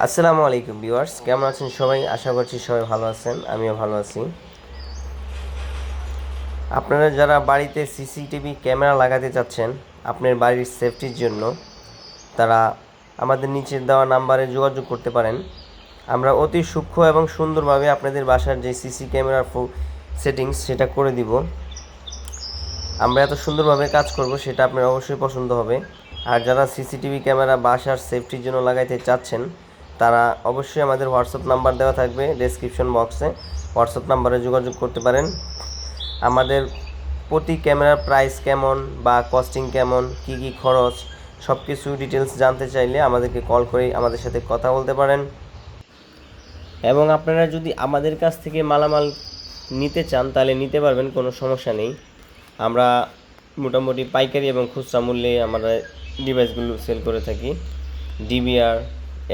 আসসালামু আলাইকুম ভিউয়ার্স, কেমন আছেন সবাই? আশা করছি সবাই ভালো আছেন, আমিও ভালো আছি। আপনারা যারা বাড়িতে সিসিটিভি ক্যামেরা লাগাতে চাচ্ছেন আপনার বাড়ির সেফটির জন্য, তারা আমাদের নিচের দেওয়া নাম্বারে যোগাযোগ করতে পারেন। আমরা অতি সূক্ষ্ম এবং সুন্দরভাবে আপনাদের বাসার যে সিসি ক্যামেরার সেটিংস সেটা করে দিব। আমরা এত সুন্দরভাবে কাজ করব, সেটা আপনার অবশ্যই পছন্দ হবে। আর যারা সিসিটিভি ক্যামেরা বাসার সেফটির জন্য লাগাইতে চাচ্ছেন, তারা অবশ্যই আমাদের হোয়াটসঅ্যাপ নাম্বার দেওয়া থাকবে ডেসক্রিপশন বক্সে, হোয়াটসঅ্যাপ নাম্বারে যোগাযোগ করতে পারেন। আমাদের প্রতি ক্যামেরার প্রাইস কেমন বা কস্টিং কেমন, কী কী খরচ, সব কিছু ডিটেলস জানতে চাইলে আমাদেরকে কল করে আমাদের সাথে কথা বলতে পারেন। এবং আপনারা যদি আমাদের কাছ থেকে মালামাল নিতে চান তাহলে নিতে পারবেন, কোনো সমস্যা নেই। আমরা মোটামুটি পাইকারি এবং খুচরা মূল্যে আমরা ডিভাইসগুলো সেল করে থাকি। ডিবিআর,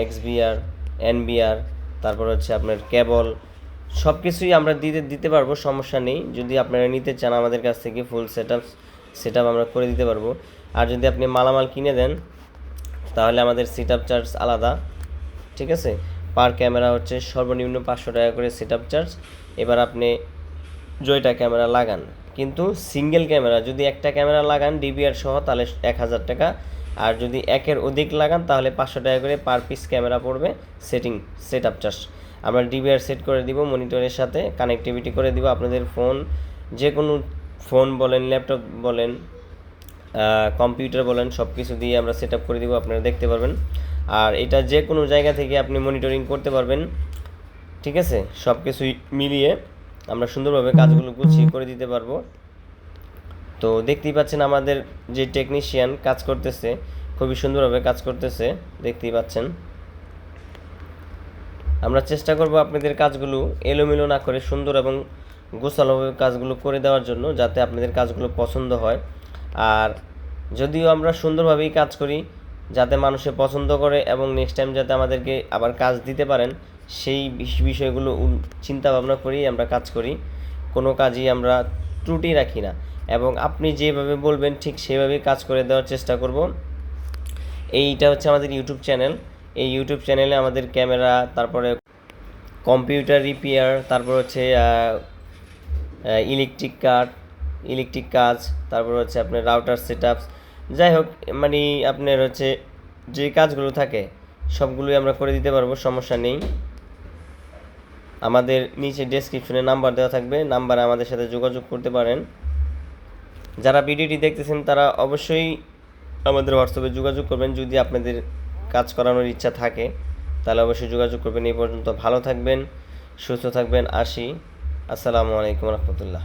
এক্সবিআর, এনবিআর, তারপর হচ্ছে আপনার কেবল, সব কিছুই আমরা দিতে পারবো, সমস্যা নেই। যদি আপনারা নিতে চান আমাদের কাছ থেকে ফুল সেট আপ আমরা করে দিতে পারবো। আর যদি আপনি মালামাল কিনে দেন তাহলে আমাদের সেট আপ চার্জ আলাদা, ঠিক আছে। পার ক্যামেরা হচ্ছে সর্বনিম্ন 500 টাকা করে সেট আপ চার্জ। এবার আপনি জয়টা ক্যামেরা লাগান, কিন্তু সিঙ্গেল ক্যামেরা যদি একটা ক্যামেরা লাগান ডিবিআর সহ তাহলে 1000 টাকা, আর যদি একের অধিক লাগান তাহলে 500 টাকা করে পার পিস ক্যামেরা পড়বে। সেট আপ চার্জ আমরা ডিবিআর সেট করে দিব, মনিটরের সাথে কানেক্টিভিটি করে দিব। আপনাদের ফোন, যে কোনো ফোন বলেন, ল্যাপটপ বলেন, কম্পিউটার বলেন, সব কিছু দিয়ে আমরা সেট আপ করে দিব, আপনারা দেখতে পারবেন। আর এটা যে কোনো জায়গা থেকে আপনি মনিটরিং করতে পারবেন, ঠিক আছে। সব কিছুই মিলিয়ে আমরা সুন্দরভাবে কাজগুলো গুছিয়ে করে দিতে পারবো। তো দেখতেই পাচ্ছেন আমাদের যে টেকনিশিয়ান কাজ করতেছে, খুবই সুন্দরভাবে কাজ করতেছে, দেখতেই পাচ্ছেন। আমরা চেষ্টা করব আপনাদের কাজগুলো এলোমেলো না করে সুন্দর এবং গোছালোভাবে কাজগুলো করে দেওয়ার জন্য, যাতে আপনাদের কাজগুলো পছন্দ হয়। আর যদিও আমরা সুন্দরভাবেই কাজ করি, যাতে মানুষে পছন্দ করে এবং নেক্সট টাইম যাতে আমাদেরকে আবার কাজ দিতে পারেন, সেই বিষয়গুলো চিন্তা ভাবনা করেই আমরা কাজ করি। কোনো কাজই আমরা ত্রুটি রাখি না, এবং আপনি যেভাবে বলবেন ঠিক সেভাবেই কাজ করে দেওয়ার চেষ্টা করব। এইটা হচ্ছে আমাদের ইউটিউব চ্যানেল। এই ইউটিউব চ্যানেলে আমাদের ক্যামেরা, তারপরে কম্পিউটার রিপেয়ার, তারপর হচ্ছে ইলেকট্রিক কাজ, তারপর হচ্ছে আপনার রাউটার সেট আপস, যাই হোক, মানে আপনার হচ্ছে যে কাজগুলো থাকে সবগুলোই আমরা করে দিতে পারবো, সমস্যা নেই। আমাদের নিচে ডেসক্রিপশনে নাম্বার দেওয়া থাকবে, নাম্বারে আমাদের সাথে যোগাযোগ করতে পারেন। যারা ভিডিওটি দেখতেছেন তারা অবশ্যই আমাদের হোয়াটসঅ্যাপে যোগাযোগ করবেন। যদি আপনাদের কাজ করানোর ইচ্ছা থাকে তাহলে অবশ্যই যোগাযোগ করবেন। এই পর্যন্ত ভালো থাকবেন, সুস্থ থাকবেন। আসসালামু আলাইকুম রহমতুল্লাহ।